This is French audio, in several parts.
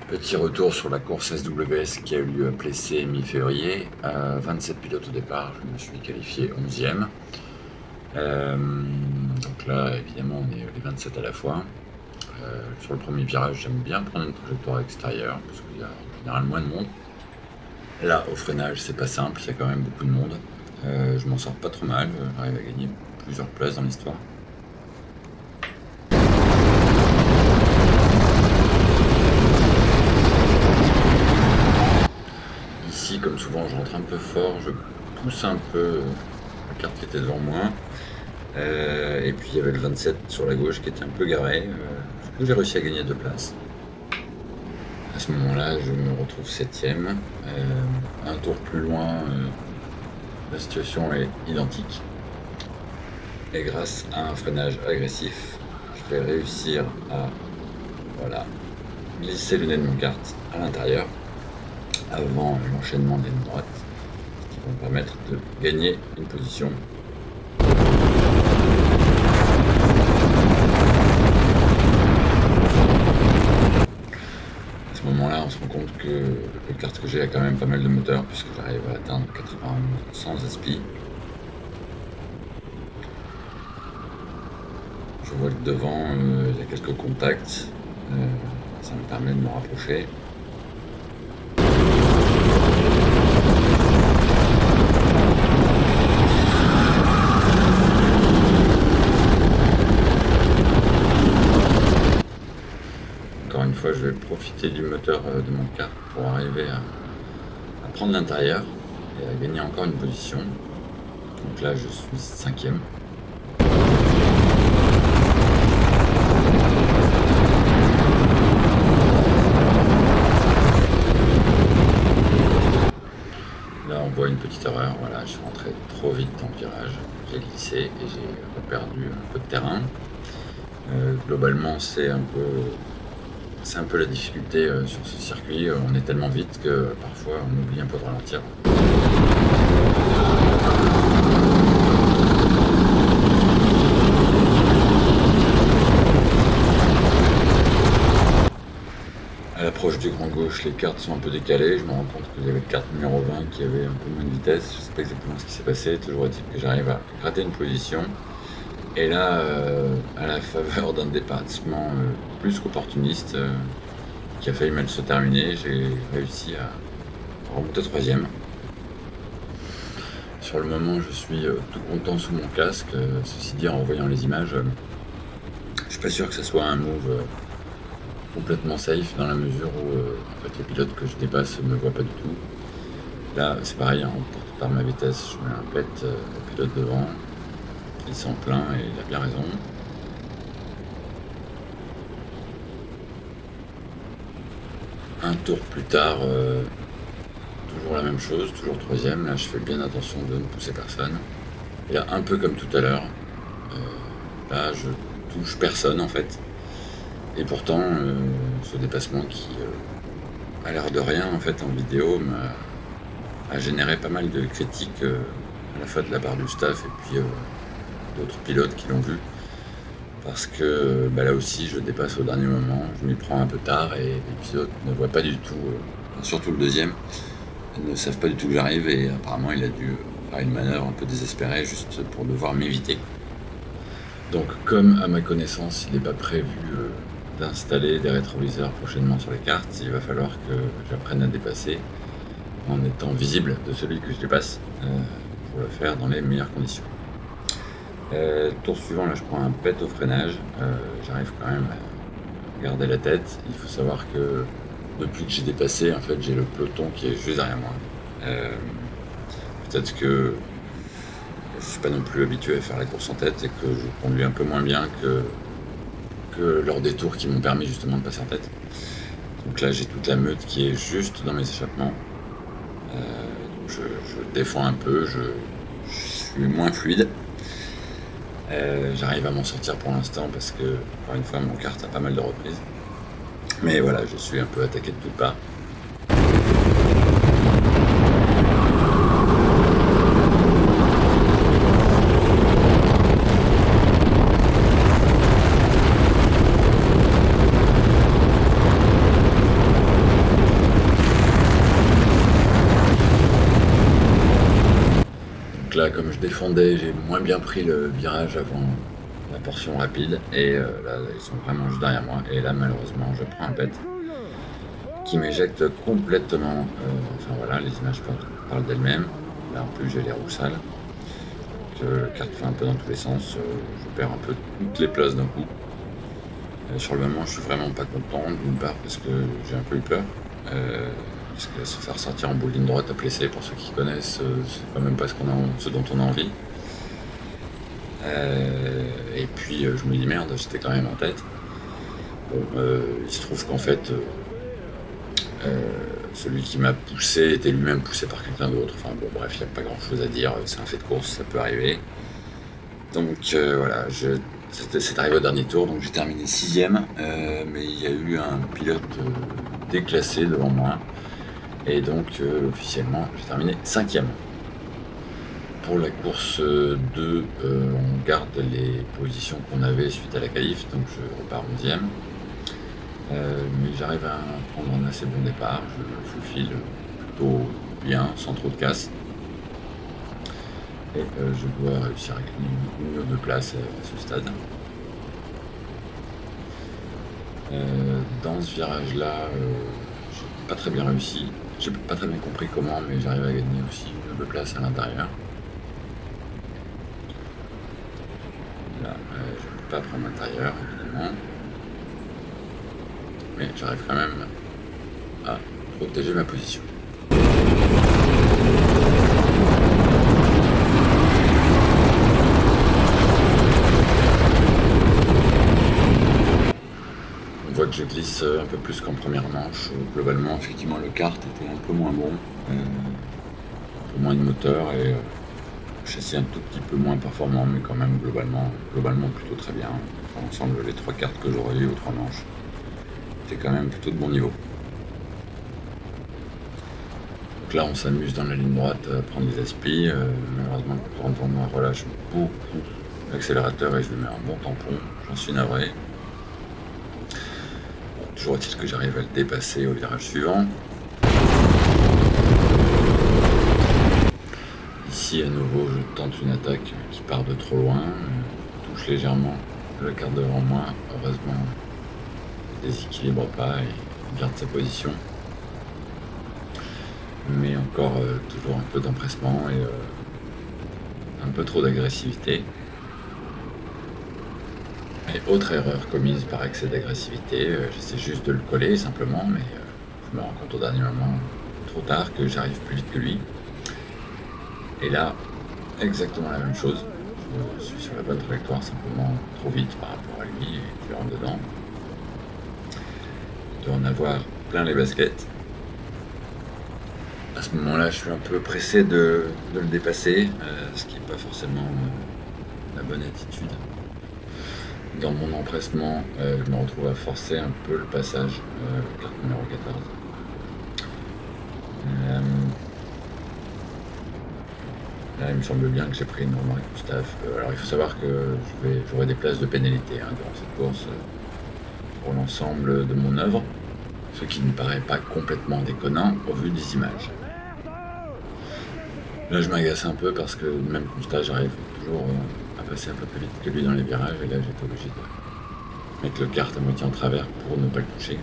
Petit retour sur la course SWS qui a eu lieu à Plessé mi-février. 27 pilotes au départ, je me suis qualifié 11e. Donc là, évidemment, on est les 27 à la fois. Sur le premier virage, j'aime bien prendre une trajectoire extérieure parce qu'il y a en général moins de monde. Là, au freinage, c'est pas simple, il y a quand même beaucoup de monde. Je m'en sors pas trop mal, j'arrive à gagner plusieurs places dans l'histoire. Ici, comme souvent, je rentre un peu fort, je pousse un peu la carte qui était devant moi. Et puis il y avait le 27 sur la gauche qui était un peu garé. Du coup, j'ai réussi à gagner 2 places. À ce moment-là, je me retrouve 7e. Un tour plus loin, la situation est identique. Et grâce à un freinage agressif, je vais réussir à glisser le nez de mon kart à l'intérieur avant l'enchaînement des lignes droites, ce qui va me permettre de gagner une position. À ce moment-là, on se rend compte que le kart que j'ai a quand même pas mal de moteur, puisque j'arrive à atteindre 91 sans aspi. Je vois que devant, il y a quelques contacts, ça me permet de me rapprocher. Encore une fois, je vais profiter du moteur de mon kart pour arriver à prendre l'intérieur et à gagner encore une position. Donc là, je suis 5e. Là, on voit une petite erreur. Voilà, je suis rentré trop vite dans le virage. J'ai glissé et j'ai perdu un peu de terrain. Globalement, c'est un peu la difficulté sur ce circuit. On est tellement vite que parfois on oublie un peu de ralentir. À l'approche du grand gauche, les cartes sont un peu décalées. Je me rends compte qu'il y avait le kart numéro 20 qui avait un peu moins de vitesse. Je ne sais pas exactement ce qui s'est passé. Toujours est-il que j'arrive à gratter une position. Et là, à la faveur d'un dépassement plus qu'opportuniste, qui a failli mal se terminer, j'ai réussi à remonter 3e. Sur le moment, je suis tout content sous mon casque. Ceci dit, en revoyant les images, je suis pas sûr que ce soit un move complètement safe, dans la mesure où en fait, les pilotes que je dépasse ne me voient pas du tout. Là, c'est pareil, hein, emporté par ma vitesse, je mets un pet au pilote devant. Il s'en plaint et il a bien raison. Un tour plus tard, toujours la même chose, toujours 3e. Là, je fais bien attention de ne pousser personne. Et là, un peu comme tout à l'heure, là, je touche personne en fait. Et pourtant, ce dépassement qui a l'air de rien en fait en vidéo a généré pas mal de critiques à la fois de la part du staff et puis d'autres pilotes qui l'ont vu, parce que là aussi je dépasse au dernier moment, je m'y prends un peu tard et les pilotes ne voient pas du tout, surtout le deuxième, ils ne savent pas du tout que j'arrive et apparemment il a dû faire une manœuvre un peu désespérée juste pour devoir m'éviter. Donc comme à ma connaissance il n'est pas prévu d'installer des rétroviseurs prochainement sur les cartes, il va falloir que j'apprenne à dépasser en étant visible de celui que je dépasse pour le faire dans les meilleures conditions. Tour suivant, là je prends un pet au freinage, j'arrive quand même à garder la tête. Il faut savoir que depuis que j'ai dépassé, en fait j'ai le peloton qui est juste derrière moi. Peut-être que je suis pas non plus habitué à faire la course en tête et que je conduis un peu moins bien que lors des tours qui m'ont permis justement de passer en tête. Donc là j'ai toute la meute qui est juste dans mes échappements. Je défends un peu, je suis moins fluide. J'arrive à m'en sortir pour l'instant parce que, encore une fois, mon kart a pas mal de reprises. Mais voilà, je suis un peu attaqué de toutes parts. Là, comme je défendais, j'ai moins bien pris le virage avant la portion rapide et là ils sont vraiment juste derrière moi et là malheureusement je prends un pet qui m'éjecte complètement. Enfin voilà, les images parlent d'elles-mêmes. Là en plus j'ai les roues sales, le kart fait un peu dans tous les sens, je perds un peu toutes les places d'un coup. Sur le moment je suis vraiment pas content, d'une part parce que j'ai un peu eu peur. Parce que se faire sortir en bout de ligne droite à Plessé, pour ceux qui connaissent, c'est quand même pas ce dont on a envie. Et puis je me dis merde, j'étais quand même en tête. Bon, il se trouve qu'en fait, celui qui m'a poussé était lui-même poussé par quelqu'un d'autre. Enfin bon, bref, il n'y a pas grand chose à dire, c'est un fait de course, ça peut arriver. Donc voilà, c'est arrivé au dernier tour, donc j'ai terminé 6ème, mais il y a eu un pilote déclassé devant moi. Et donc officiellement j'ai terminé 5ème. Pour la course 2, on garde les positions qu'on avait suite à la qualif, donc je repars 11ème. Mais j'arrive à prendre un assez bon départ, je faufile plutôt bien, sans trop de casse. Et je dois réussir à gagner une ou deux places à ce stade. Dans ce virage-là, j'ai pas très bien réussi. J'ai pas très bien compris comment, mais j'arrive à gagner aussi une ou deux places à l'intérieur. Là, je ne peux pas prendre l'intérieur, évidemment. Mais j'arrive quand même à protéger ma position. On voit que je glisse un peu plus qu'en première manche. Globalement, effectivement, le kart était un peu moins bon. Un peu moins de moteur et châssis un tout petit peu moins performant, mais quand même globalement plutôt très bien. Dans l'ensemble, les 3 cartes que j'aurais eues aux 3 manches, c'était quand même plutôt de bon niveau. Donc là, on s'amuse dans la ligne droite à prendre des aspi. Malheureusement, le courant devant moi relâche beaucoup l'accélérateur et je lui mets un bon tampon. J'en suis navré. Bon, toujours est-il que j'arrive à le dépasser au virage suivant. Ici, à nouveau, je tente une attaque qui part de trop loin, touche légèrement le kart devant moi. Heureusement, il ne déséquilibre pas et garde sa position. Mais encore toujours un peu d'empressement et un peu trop d'agressivité. Et autre erreur commise par excès d'agressivité, j'essaie juste de le coller simplement, mais je me rends compte au dernier moment, trop tard, que j'arrive plus vite que lui. Et là, exactement la même chose. Je suis sur la bonne trajectoire, simplement trop vite par rapport à lui et je rentre dedans. Je dois en avoir plein les baskets. À ce moment-là, je suis un peu pressé de le dépasser, ce qui n'est pas forcément la bonne attitude. Dans mon empressement, je me retrouve à forcer un peu le passage, carte numéro 14. Là, il me semble bien que j'ai pris une remarque Gustave. Alors, il faut savoir que j'aurai des places de pénalité durant cette course pour l'ensemble de mon œuvre, ce qui ne paraît pas complètement déconnant au vu des images. Là, je m'agace un peu parce que, même constat, j'arrive toujours à passer un peu plus vite que lui dans les virages. Et là, j'étais obligé de mettre le kart à moitié en travers pour ne pas le toucher.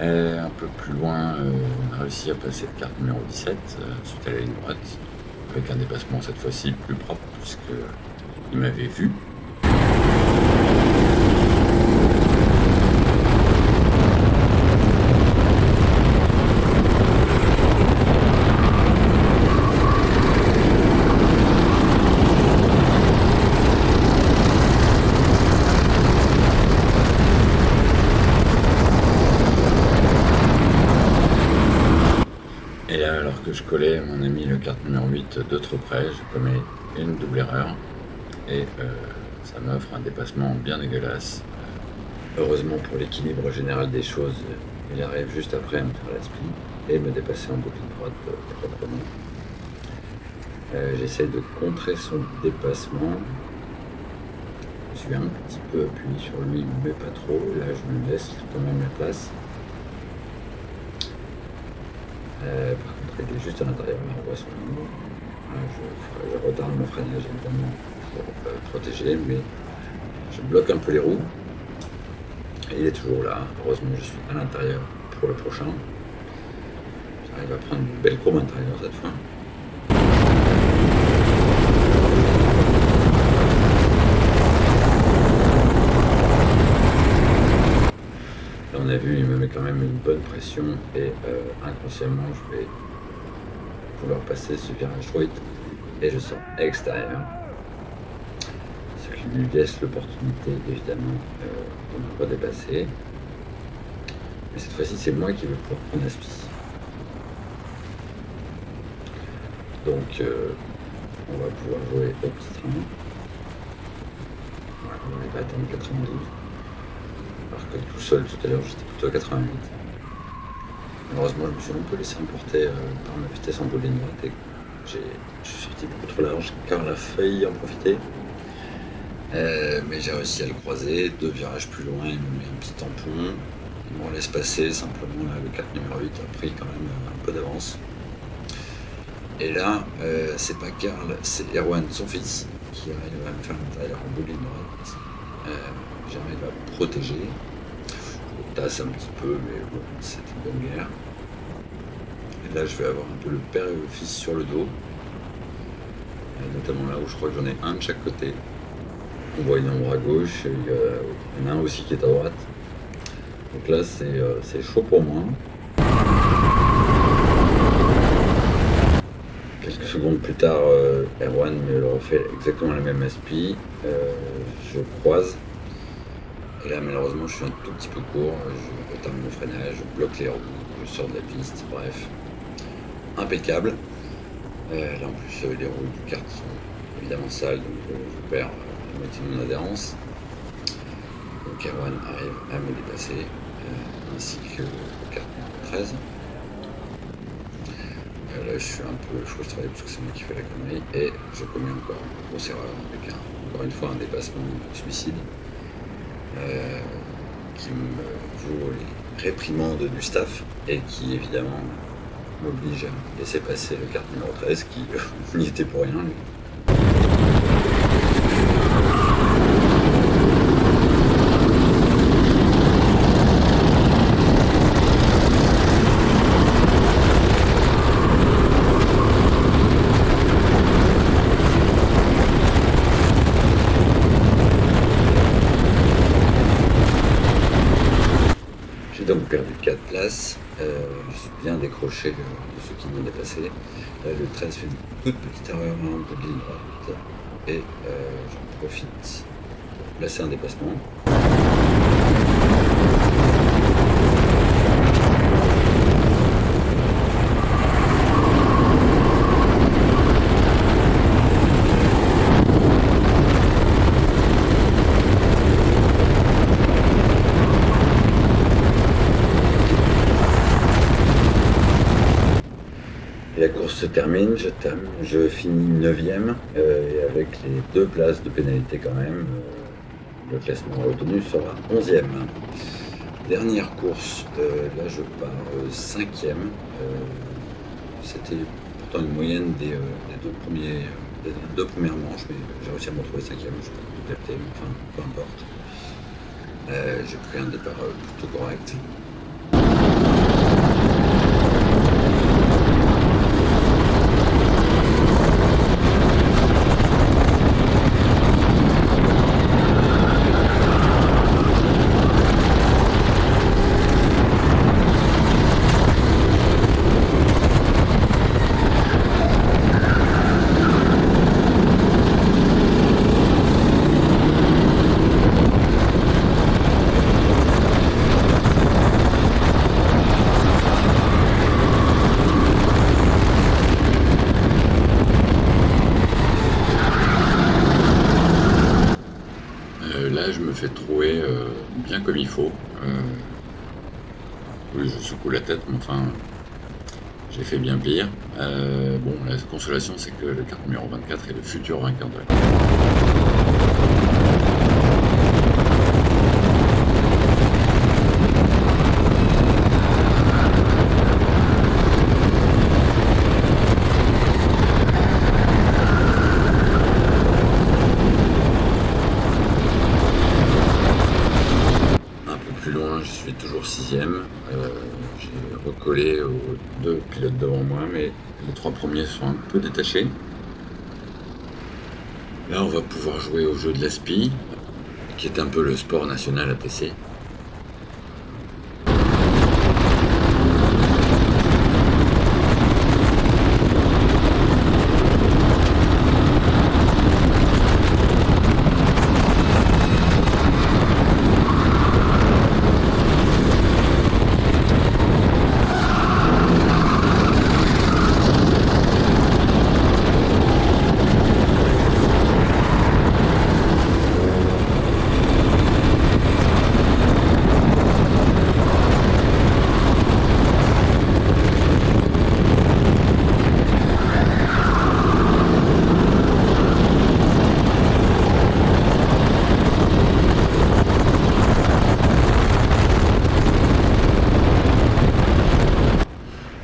Un peu plus loin, on a réussi à passer le kart numéro 17 suite à la ligne droite, avec un dépassement cette fois-ci plus propre, puisqu'il m'avait vu. Et là, alors que je collais mon ami le kart numéro 8 de trop près, j'ai commis une double erreur et ça m'offre un dépassement bien dégueulasse. Heureusement pour l'équilibre général des choses, il arrive juste après à me faire la spin et me dépasser en boucle droite proprement. J'essaie de contrer son dépassement. Je suis un petit peu appuyé sur lui, mais pas trop. Là, je me laisse quand même la place. Par contre, il est juste à l'intérieur, là, on voit son nom. Je retarde mon freinage évidemment pour protéger, mais je bloque un peu les roues. Et il est toujours là. Heureusement, je suis à l'intérieur pour le prochain. J'arrive à prendre une belle courbe intérieure cette fois. Là, on a vu, il me met quand même une bonne pression et inconsciemment, je vais vouloir passer ce virage droite et je sors extérieur. Ce qui lui laisse l'opportunité évidemment de me redépasser. Mais cette fois-ci, c'est moi qui vais pouvoir prendre la spi. Donc, on va pouvoir jouer au petit train. Voilà, on va attendre 92. Alors que tout seul, tout à l'heure, j'étais plutôt à 88. Malheureusement, je me suis un peu laissé emporter par ma vitesse en bout de ligne droite et je suis sorti beaucoup trop large car elle a failli en profiter. Mais j'ai réussi à le croiser. 2 virages plus loin, il me met un petit tampon. Il m'en laisse passer, simplement là, le kart numéro 8 a pris quand même un peu d'avance. Et là, c'est pas Karl, c'est Erwan, son fils, qui arrive à me faire l'intérieur en bout de ligne droite. J'arrive à protéger. Je tasse un petit peu, mais bon, c'est une bonne guerre. Et là, je vais avoir un peu le père et le fils sur le dos. Notamment là où je crois que j'en ai un de chaque côté. On voit une ombre à gauche, il y en a un aussi qui est à droite. Donc là, c'est chaud pour moi. Quelques secondes plus tard, Erwan me refait exactement la même aspi. Je croise. Et là, malheureusement, je suis un tout petit peu court. Je retarde mon freinage, je bloque les roues, je sors de la piste. Bref, impeccable. Là, en plus, les roues du kart sont évidemment sales, donc je perds la moitié de mon adhérence. Donc Erwan arrive à me dépasser, ainsi que le kart numéro 13. Là, je suis un peu frustré parce que c'est moi qui fais la connerie et je commets encore une grosse erreur avec encore une fois un dépassement suicide qui me vaut les réprimandes du staff et qui évidemment m'oblige à laisser passer le kart numéro 13 qui n'y était pour rien lui. J'ai donc perdu 4 places, je suis bien décroché de ceux qui m'ont dépassé. Le 13 fait une toute petite erreur en bout de ligne droite et j'en profite pour placer un dépassement. La course se termine, je finis 9e et avec les 2 places de pénalité quand même, le classement retenu sera 11e. Dernière course, là je pars 5e, c'était pourtant une moyenne des deux premières manches, mais j'ai réussi à me retrouver cinquième, je sais pas tout capté, mais enfin, peu importe. J'ai pris un départ plutôt correct. Là, je me fais trouer bien comme il faut. Oui, je secoue la tête, mais enfin, j'ai fait bien pire. Bon, la consolation, c'est que le kart numéro 24 est le futur vainqueur de la course. Plus loin, je suis toujours sixième. J'ai recollé aux deux pilotes devant moi, mais les trois premiers sont un peu détachés. Là, on va pouvoir jouer au jeu de la SPI, qui est un peu le sport national ATC.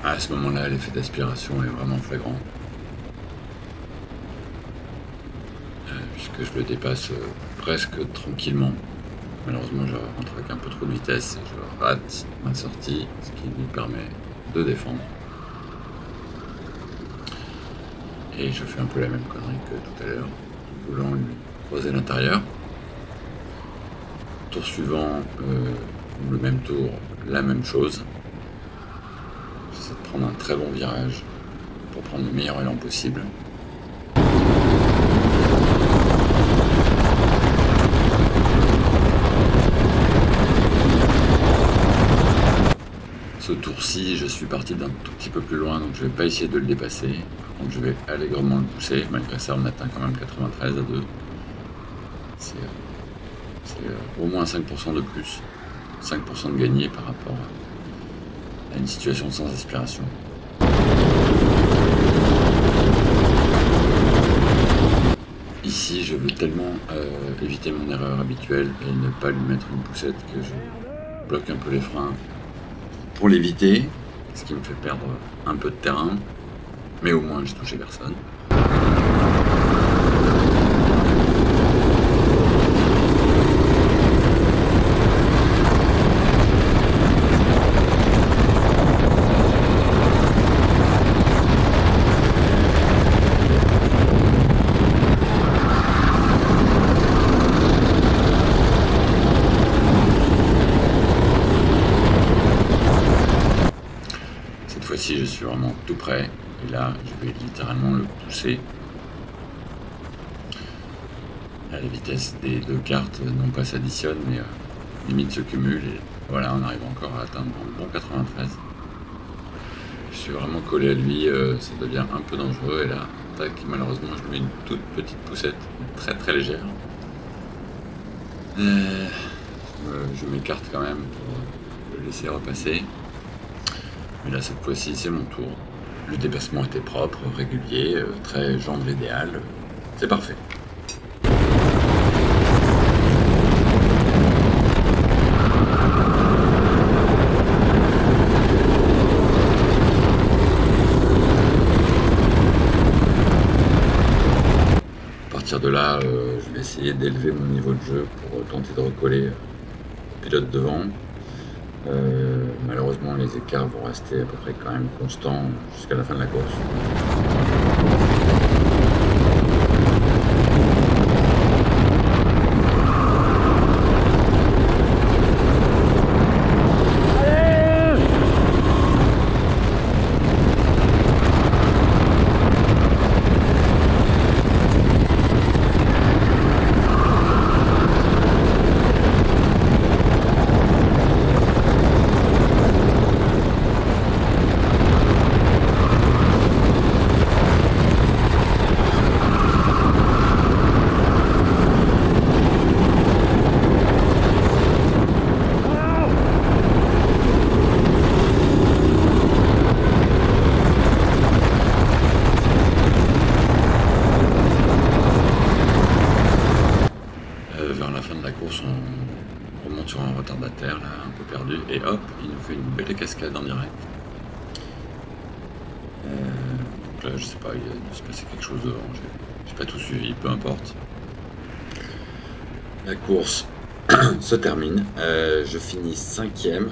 À ce moment-là, l'effet d'aspiration est vraiment flagrant. Puisque je le dépasse presque tranquillement. Malheureusement, je rentre avec un peu trop de vitesse et je rate ma sortie, ce qui lui permet de défendre. Et je fais un peu la même connerie que tout à l'heure, en voulant lui croiser l'intérieur. Tour suivant, le même tour, la même chose. J'essaie de prendre un très bon virage pour prendre le meilleur élan possible. Ce tour-ci, je suis parti d'un tout petit peu plus loin, donc je ne vais pas essayer de le dépasser. Par contre, je vais allègrement le pousser. Malgré ça, on atteint quand même 93 à 2. C'est au moins 5% de plus, 5% de gagné par rapport à une situation sans aspiration. Ici, je veux tellement éviter mon erreur habituelle et ne pas lui mettre une poussette que je bloque un peu les freins pour l'éviter, ce qui me fait perdre un peu de terrain, mais au moins j'ai touché personne. Fois-ci, je suis vraiment tout près et là, je vais littéralement le pousser. Là, les vitesses des deux cartes non pas s'additionnent, mais limite se cumulent et voilà, on arrive encore à atteindre un bon 93. Je suis vraiment collé à lui, ça devient un peu dangereux et là, tac, malheureusement, je lui mets une toute petite poussette, très très légère. Je m'écarte quand même pour le laisser repasser. Mais là, cette fois-ci, c'est mon tour. Le dépassement était propre, régulier, très gendre idéal. C'est parfait. partir de là, je vais essayer d'élever mon niveau de jeu pour tenter de recoller le pilote devant. Malheureusement, les écarts vont rester à peu près quand même constants jusqu'à la fin de la course. Vers la fin de la course, on remonte sur un retardataire, là, un peu perdu, et hop, il nous fait une belle cascade en direct. Donc là, je sais pas, il a dû se passer quelque chose devant, j'ai pas tout suivi, peu importe. La course se termine, je finis 5e,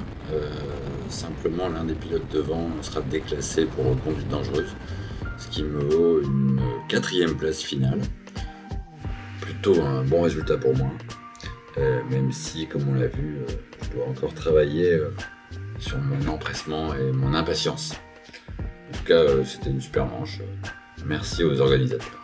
simplement l'un des pilotes devant sera déclassé pour conduite dangereuse, ce qui me vaut une 4e place finale. Plutôt un bon résultat pour moi, même si, comme on l'a vu, je dois encore travailler sur mon empressement et mon impatience. En tout cas, c'était une super manche. Merci aux organisateurs.